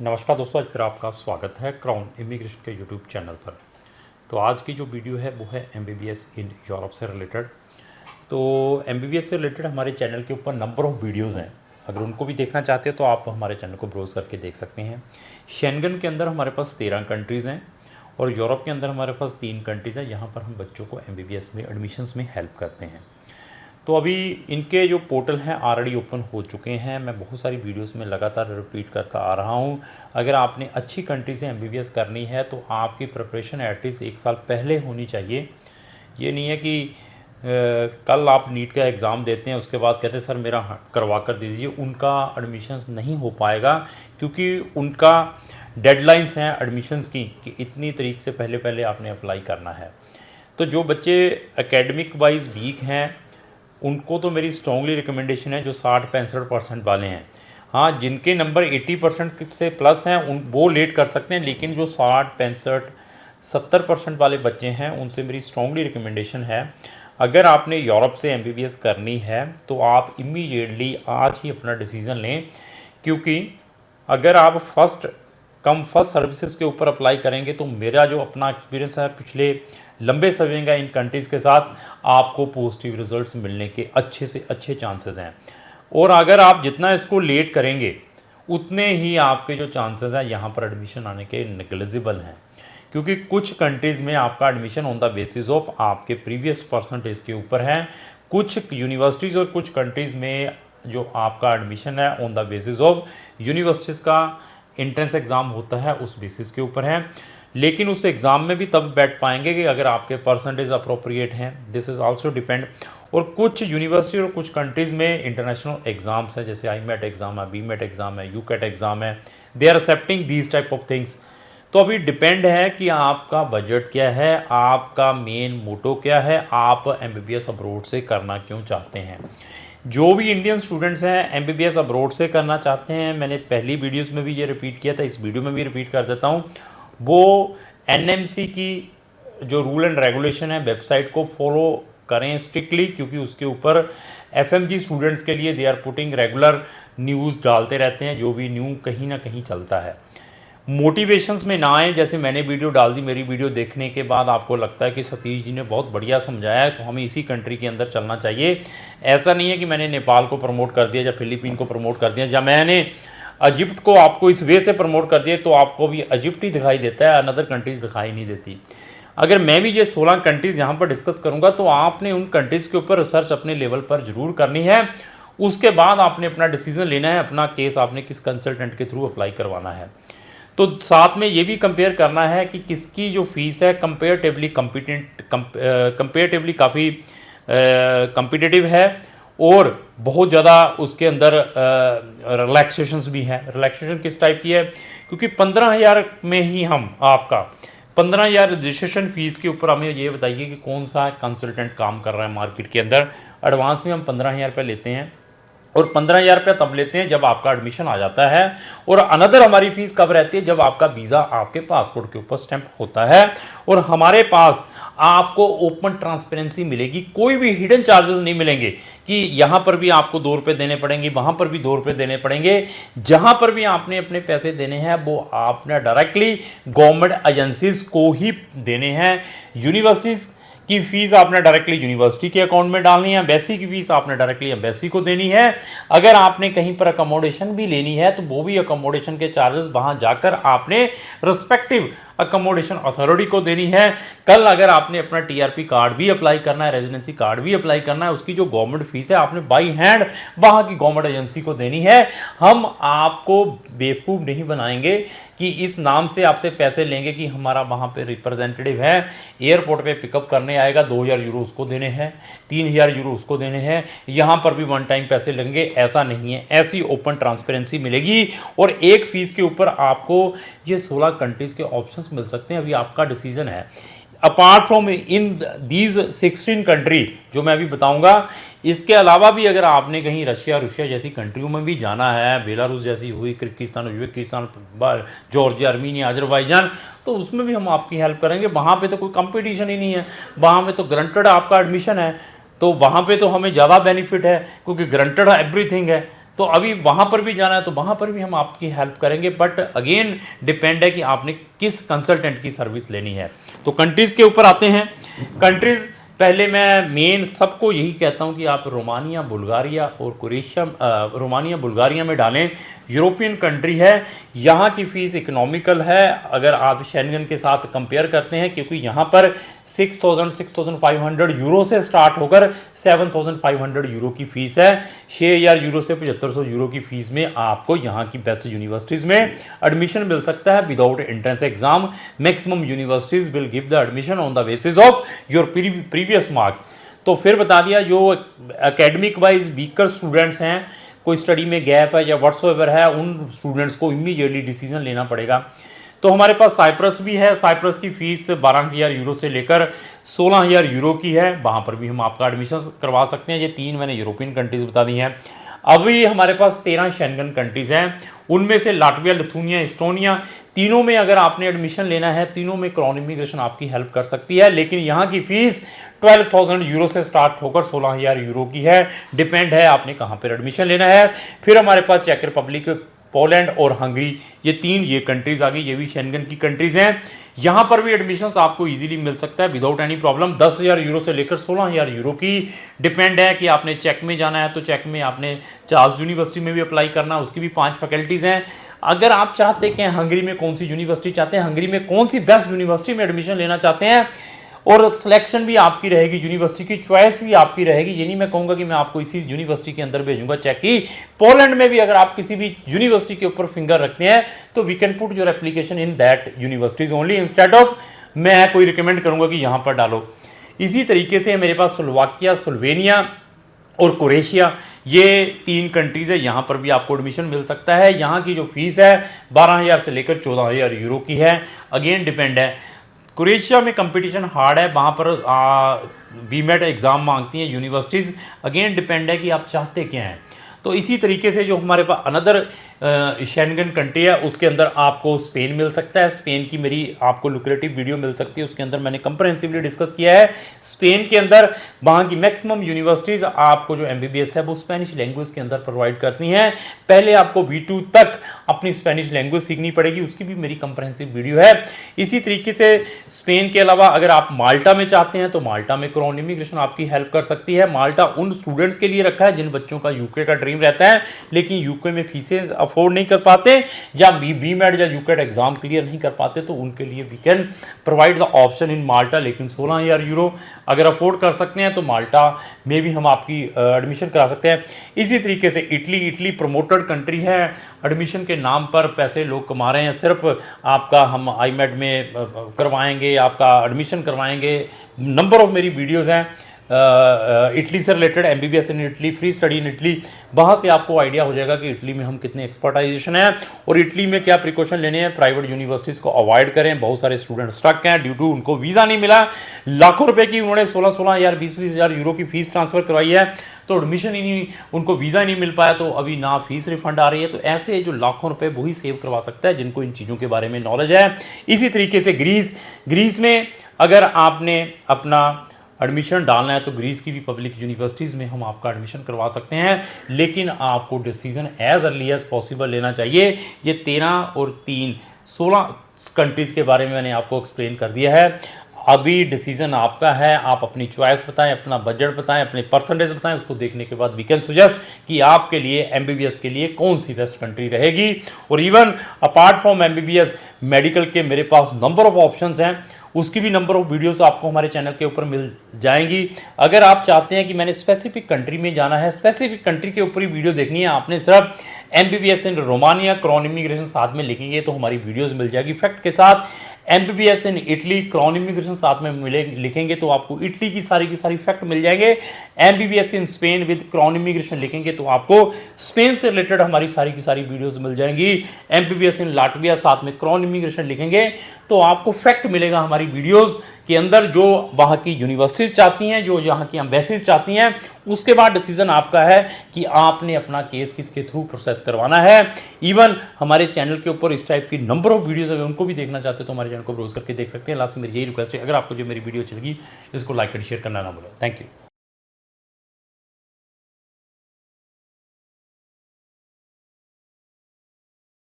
नमस्कार दोस्तों, आज फिर आपका स्वागत है क्राउन इमिग्रेशन के यूट्यूब चैनल पर। तो आज की जो वीडियो है वो है एमबीबीएस इन यूरोप से रिलेटेड। तो एमबीबीएस से रिलेटेड हमारे चैनल के ऊपर नंबर ऑफ़ वीडियोज़ हैं। अगर उनको भी देखना चाहते हो तो आप हमारे चैनल को ब्राउज़ करके देख सकते हैं। शेंगन के अंदर हमारे पास 13 कंट्रीज़ हैं और यूरोप के अंदर हमारे पास 3 कंट्रीज़ हैं। यहाँ पर हम बच्चों को एमबीबीएस में एडमिशन्स में हेल्प करते हैं। तो अभी इनके जो पोर्टल हैं ऑलरेडी ओपन हो चुके हैं। मैं बहुत सारी वीडियोस में लगातार रिपीट करता आ रहा हूं। अगर आपने अच्छी कंट्री से एमबीबीएस करनी है तो आपकी प्रिपरेशन एटलीस्ट 1 साल पहले होनी चाहिए। ये नहीं है कि कल आप नीट का एग्ज़ाम देते हैं उसके बाद कहते हैं सर मेरा करवा कर दीजिए। उनका एडमिशन्स नहीं हो पाएगा क्योंकि उनका डेडलाइंस हैं एडमिशन्स की कि इतनी तारीख से पहले पहले आपने अप्लाई करना है। तो जो बच्चे एकेडमिक वाइज वीक हैं उनको तो मेरी स्ट्रॉन्गली रिकमेंडेशन है जो 60-65% वाले हैं। हाँ, जिनके नंबर 80% से प्लस हैं उन वो लेट कर सकते हैं, लेकिन जो 60-65-70% वाले बच्चे हैं उनसे मेरी स्ट्रॉन्गली रिकमेंडेशन है अगर आपने यूरोप से एमबीबीएस करनी है तो आप इमीडिएटली आज ही अपना डिसीज़न लें। क्योंकि अगर आप फर्स्ट सर्विसेज के ऊपर अप्लाई करेंगे तो मेरा जो अपना एक्सपीरियंस है पिछले लंबे समय का इन कंट्रीज़ के साथ, आपको पॉजिटिव रिजल्ट्स मिलने के अच्छे से अच्छे चांसेस हैं। और अगर आप जितना इसको लेट करेंगे उतने ही आपके जो चांसेस हैं यहाँ पर एडमिशन आने के नेग्लिजिबल हैं। क्योंकि कुछ कंट्रीज़ में आपका admission on the basis of आपके प्रीवियस परसेंटेज के ऊपर है। कुछ यूनिवर्सिटीज़ और कुछ कंट्रीज़ में जो आपका एडमिशन है on the basis of universities का एंट्रेंस एग्ज़ाम होता है उस बेसिस के ऊपर है। लेकिन उस एग्ज़ाम में भी तब बैठ पाएंगे कि अगर आपके परसेंटेज अप्रोप्रिएट हैं। This is also depend. और कुछ यूनिवर्सिटी और कुछ कंट्रीज़ में इंटरनेशनल एग्ज़ाम्स हैं, जैसे IMET एग्ज़ाम है, BMET एग्ज़ाम है, UCAT एग्ज़ाम है। They are accepting these type of things. तो अभी डिपेंड है कि आपका बजट क्या है, आपका मेन मोटो क्या है, आप एमबीबीएस अब्रॉड से करना क्यों चाहते हैं। जो भी इंडियन स्टूडेंट्स हैं एमबीबीएस अब्रॉड से करना चाहते हैं, मैंने पहली वीडियोस में भी ये रिपीट किया था, इस वीडियो में भी रिपीट कर देता हूँ। वो एनएमसी की जो रूल एंड रेगुलेशन है वेबसाइट को फॉलो करें स्ट्रिक्टली, क्योंकि उसके ऊपर एफएमजी स्टूडेंट्स के लिए they are putting regular news डालते रहते हैं, जो भी न्यू कहीं ना कहीं चलता है। मोटिवेशंस में ना आए, जैसे मैंने वीडियो डाल दी, मेरी वीडियो देखने के बाद आपको लगता है कि सतीश जी ने बहुत बढ़िया समझाया है तो हमें इसी कंट्री के अंदर चलना चाहिए। ऐसा नहीं है कि मैंने नेपाल को प्रमोट कर दिया या फिलीपीन को प्रमोट कर दिया या मैंने इजिप्ट को आपको इस वे से प्रमोट कर दिया तो आपको भी इजिप्ट ही दिखाई देता है, अनदर कंट्रीज़ दिखाई नहीं देती। अगर मैं भी ये 16 कंट्रीज़ यहाँ पर डिस्कस करूँगा तो आपने उन कंट्रीज़ के ऊपर रिसर्च अपने लेवल पर ज़रूर करनी है। उसके बाद आपने अपना डिसीजन लेना है, अपना केस आपने किस कंसल्टेंट के थ्रू अप्लाई करवाना है। तो साथ में ये भी कंपेयर करना है कि किसकी जो फीस है कंपेरेटिवली काफ़ी कम्पिटिटिव है और बहुत ज़्यादा उसके अंदर रिलैक्सेशंस भी हैं। रिलैक्सेशन किस टाइप की है, क्योंकि 15,000 में ही हम आपका 15,000 रजिस्ट्रेशन फ़ीस के ऊपर हमें ये बताइए कि कौन सा कंसल्टेंट काम कर रहा है मार्केट के अंदर। एडवांस में हम 15,000 रुपये लेते हैं और 15,000 रुपये तब लेते हैं जब आपका एडमिशन आ जाता है। और अनदर हमारी फ़ीस कब रहती है, जब आपका वीज़ा आपके पासपोर्ट के ऊपर स्टैंप होता है और हमारे पास आपको ओपन ट्रांसपेरेंसी मिलेगी। कोई भी हिडन चार्जेस नहीं मिलेंगे कि यहाँ पर भी आपको 2 रुपये देने पड़ेंगे, वहाँ पर भी 2 रुपये देने पड़ेंगे। जहाँ पर भी आपने अपने पैसे देने हैं वो आपने डायरेक्टली गवर्नमेंट एजेंसीज़ को ही देने हैं। यूनिवर्सिटीज़ की फ़ीस आपने डायरेक्टली यूनिवर्सिटी के अकाउंट में डालनी है, एम्बेसी की फ़ीस आपने डायरेक्टली एम्बेसी को देनी है। अगर आपने कहीं पर अकोमोडेशन भी लेनी है तो वो भी अकोमोडेशन के चार्जेस वहाँ जाकर आपने रिस्पेक्टिव अकोमोडेशन अथॉरिटी को देनी है। कल अगर आपने अपना टीआरपी कार्ड भी अप्लाई करना है, रेजिडेंसी कार्ड भी अप्लाई करना है, उसकी जो गवर्नमेंट फीस है आपने बाई हैंड वहाँ की गवर्नमेंट एजेंसी को देनी है। हम आपको बेवकूफ़ नहीं बनाएंगे कि इस नाम से आपसे पैसे लेंगे कि हमारा वहाँ पे रिप्रेजेंटेटिव है, एयरपोर्ट पे पिकअप करने आएगा, 2,000 यूरो उसको देने हैं, 3,000 यूरो उसको देने हैं, यहाँ पर भी वन टाइम पैसे लगेंगे। ऐसा नहीं है, ऐसी ओपन ट्रांसपेरेंसी मिलेगी और एक फ़ीस के ऊपर आपको ये 16 कंट्रीज़ के ऑप्शंस मिल सकते हैं। अभी आपका डिसीजन है। Apart from in these 16 country जो मैं अभी बताऊंगा, इसके अलावा भी अगर आपने कहीं रशिया जैसी कंट्रियों में भी जाना है, बेलारूस जैसी हुई, Kyrgyzstan, Uzbekistan, Georgia, Armenia, Azerbaijan, तो उसमें भी हम आपकी हेल्प करेंगे। वहाँ पे तो कोई कंपटीशन ही नहीं है, वहाँ में तो ग्रंटेड आपका एडमिशन है, तो वहाँ पे तो हमें ज़्यादा बेनिफिट है क्योंकि ग्रंटेड एवरीथिंग है। तो अभी वहाँ पर भी जाना है तो वहाँ पर भी हम आपकी हेल्प करेंगे, बट अगेन डिपेंड है कि आपने किस कंसल्टेंट की सर्विस लेनी है। तो कंट्रीज़ के ऊपर आते हैं। कंट्रीज़ पहले मैं मेन सबको यही कहता हूँ कि आप रोमानिया, बुल्गारिया और क्रोएशिया, रोमानिया बुल्गारिया में डालें। यूरोपियन कंट्री है, यहाँ की फ़ीस इकोनॉमिकल है अगर आप शेंगन के साथ कंपेयर करते हैं, क्योंकि यहाँ पर 6,500 यूरो से स्टार्ट होकर 7,500 यूरो की फ़ीस है। 6,000 यूरो से 7,500 यूरो की फ़ीस में आपको यहाँ की बेस्ट यूनिवर्सिटीज़ में एडमिशन मिल सकता है without entrance exam. Maximum universities will give the admission on the basis of your previous marks. तो फिर बता दिया, जो एकेडमिक वाइज वीकर स्टूडेंट्स हैं, कोई स्टडी में गैप है या व्हाट्सएवर है, उन स्टूडेंट्स को इमीडिएटली डिसीजन लेना पड़ेगा। तो हमारे पास साइप्रस भी है। साइप्रस की फ़ीस 12,000 यूरो से लेकर 16,000 यूरो की है, वहाँ पर भी हम आपका एडमिशन करवा सकते हैं। ये 3 मैंने यूरोपियन कंट्रीज़ बता दी हैं। अभी हमारे पास 13 शेंगन कंट्रीज़ हैं, उनमें से लाटविया, लिथुनिया, एस्टोनिया, तीनों में अगर आपने एडमिशन लेना है, तीनों में क्रॉन इमिग्रेशन आपकी हेल्प कर सकती है। लेकिन यहाँ की फ़ीस 12,000 यूरो से स्टार्ट होकर 16,000 यूरो की है। डिपेंड है आपने कहाँ पर एडमिशन लेना है। फिर हमारे पास चेक रिपब्लिक, पोलैंड और हंगरी, ये कंट्रीज़ आ गई, ये भी शेंगन की कंट्रीज़ हैं। यहाँ पर भी एडमिशन्स आपको इजीली मिल सकता है विदाउट एनी प्रॉब्लम। 10,000 यूरो से लेकर 16,000 यूरो की। डिपेंड है कि आपने चेक में जाना है तो चेक में आपने चार्ल्स यूनिवर्सिटी में भी अप्लाई करना है, उसकी भी 5 फैकल्टीज़ हैं। अगर आप चाहते हैं कि हंगरी में कौन सी यूनिवर्सिटी चाहते हैं, हंगरी में कौन सी बेस्ट यूनिवर्सिटी में एडमिशन लेना चाहते हैं, और सिलेक्शन भी आपकी रहेगी, यूनिवर्सिटी की चॉइस भी आपकी रहेगी। ये नहीं मैं कहूँगा कि मैं आपको इसी यूनिवर्सिटी के अंदर भेजूंगा चेक की। पोलैंड में भी अगर आप किसी भी यूनिवर्सिटी के ऊपर फिंगर रखते हैं तो we can put your application in that universities only, instead of मैं कोई रिकमेंड करूँगा कि यहाँ पर डालो। इसी तरीके से मेरे पास स्लोवाकिया, स्लोवेनिया और क्रोएशिया, ये 3 कंट्रीज़ है, यहाँ पर भी आपको एडमिशन मिल सकता है। यहाँ की जो फीस है 12,000 से लेकर 14,000 यूरो की है। अगेन डिपेंड है। क्रोएशिया में कंपटीशन हार्ड है, वहाँ पर बीमेट एग्ज़ाम मांगती हैं यूनिवर्सिटीज़। अगेन डिपेंड है कि आप चाहते क्या हैं। तो इसी तरीके से जो हमारे पास अनदर शेंगन कंट्री है, उसके अंदर आपको स्पेन मिल सकता है। स्पेन की मेरी आपको लुक्रेटिव वीडियो मिल सकती है, उसके अंदर मैंने कंप्रहेंसिवली डिस्कस किया है। स्पेन के अंदर वहाँ की मैक्सिमम यूनिवर्सिटीज़ आपको जो MBBS है वो स्पेनिश लैंग्वेज के अंदर प्रोवाइड करती हैं। पहले आपको V2 तक अपनी स्पेनिश लैंग्वेज सीखनी पड़ेगी, उसकी भी मेरी कंप्रहेंसिव वीडियो है। इसी तरीके से स्पेन के अलावा अगर आप माल्टा में चाहते हैं तो माल्टा में क्रॉन इमिग्रेशन आपकी हेल्प कर सकती है। माल्टा उन स्टूडेंट्स के लिए रखा है जिन बच्चों का यूके का ड्रीम रहता है लेकिन यूके में फीसें अफोर्ड नहीं कर पाते या बीमेट या यूकेट एग्जाम क्लियर नहीं कर पाते, तो उनके लिए we can provide the option in Malta. लेकिन 16,000 यूरो अगर अफोर्ड कर सकते हैं तो माल्टा में भी हम आपकी एडमिशन करा सकते हैं। इसी तरीके से इटली प्रमोटेड कंट्री है, एडमिशन के नाम पर पैसे लोग कमा रहे हैं। सिर्फ आपका हम आईमेड में करवाएंगे, आपका एडमिशन करवाएंगे। नंबर ऑफ मेरी वीडियोज़ हैं इटली से related, MBBS in Italy, free study in Italy, वहाँ से आपको आइडिया हो जाएगा कि इटली में हम कितने एक्सपर्टाइजेशन है और इटली में क्या प्रिकॉशन लेने हैं। प्राइवेट यूनिवर्सिटीज़ को अवॉइड करें। बहुत सारे स्टूडेंट स्टक हैं ड्यू टू उनको वीज़ा नहीं मिला। लाखों रुपए की उन्होंने 16,000 20,000 यूरो की फ़ीस ट्रांसफ़र करवाई है, तो एडमिशन ही नहीं, उनको वीज़ा नहीं मिल पाया, तो अभी ना फीस रिफंड आ रही है। तो ऐसे जो लाखों रुपए वही सेव करवा सकता है जिनको इन चीज़ों के बारे में नॉलेज है। इसी तरीके से ग्रीस में अगर आपने अपना एडमिशन डालना है तो ग्रीस की भी पब्लिक यूनिवर्सिटीज़ में हम आपका एडमिशन करवा सकते हैं, लेकिन आपको decision as early as possible लेना चाहिए। ये 13 और 3 16 कंट्रीज़ के बारे में मैंने आपको एक्सप्लेन कर दिया है। अभी डिसीजन आपका है, आप अपनी चॉइस बताएं, अपना बजट बताएं, अपने परसेंटेज बताएं, उसको देखने के बाद वी कैन सजेस्ट कि आपके लिए MBBS के लिए कौन सी बेस्ट कंट्री रहेगी। और even apart from MBBS medical के मेरे पास नंबर ऑफ ऑप्शंस हैं, उसकी भी नंबर ऑफ वीडियोस आपको हमारे चैनल के ऊपर मिल जाएंगी। अगर आप चाहते हैं कि मैंने स्पेसिफिक कंट्री में जाना है, स्पेसिफिक कंट्री के ऊपर ही वीडियो देखनी है, आपने सिर्फ MBBS इन रोमानिया क्रॉन इमिग्रेशन साथ में लिखेंगे तो हमारी वीडियोस मिल जाएगी फैक्ट के साथ। MBBS इन इटली क्रॉन इमिग्रेशन साथ में लिखेंगे तो आपको इटली की सारी फैक्ट मिल जाएंगे। MBBS इन स्पेन विद क्रॉन इमिग्रेशन लिखेंगे तो आपको स्पेन से रिलेटेड हमारी सारी वीडियोस मिल जाएंगी। MBBS इन लाटविया साथ में क्रॉन इमिग्रेशन लिखेंगे तो आपको फैक्ट मिलेगा हमारी वीडियोस के अंदर, जो वहाँ की यूनिवर्सिटीज़ चाहती हैं, जो यहाँ की एम्बेसीज चाहती हैं। उसके बाद डिसीजन आपका है कि आपने अपना केस किसके थ्रू प्रोसेस करवाना है। इवन हमारे चैनल के ऊपर इस टाइप की नंबर ऑफ वीडियोस अगर उनको भी देखना चाहते हो तो हमारे चैनल को ब्राउज करके देख सकते हैं। लास्ट में मेरी यही रिक्वेस्ट है, अगर आपको जो मेरी वीडियो अच्छी लगी इसको लाइक एंड शेयर करना ना भूलें। Thank you.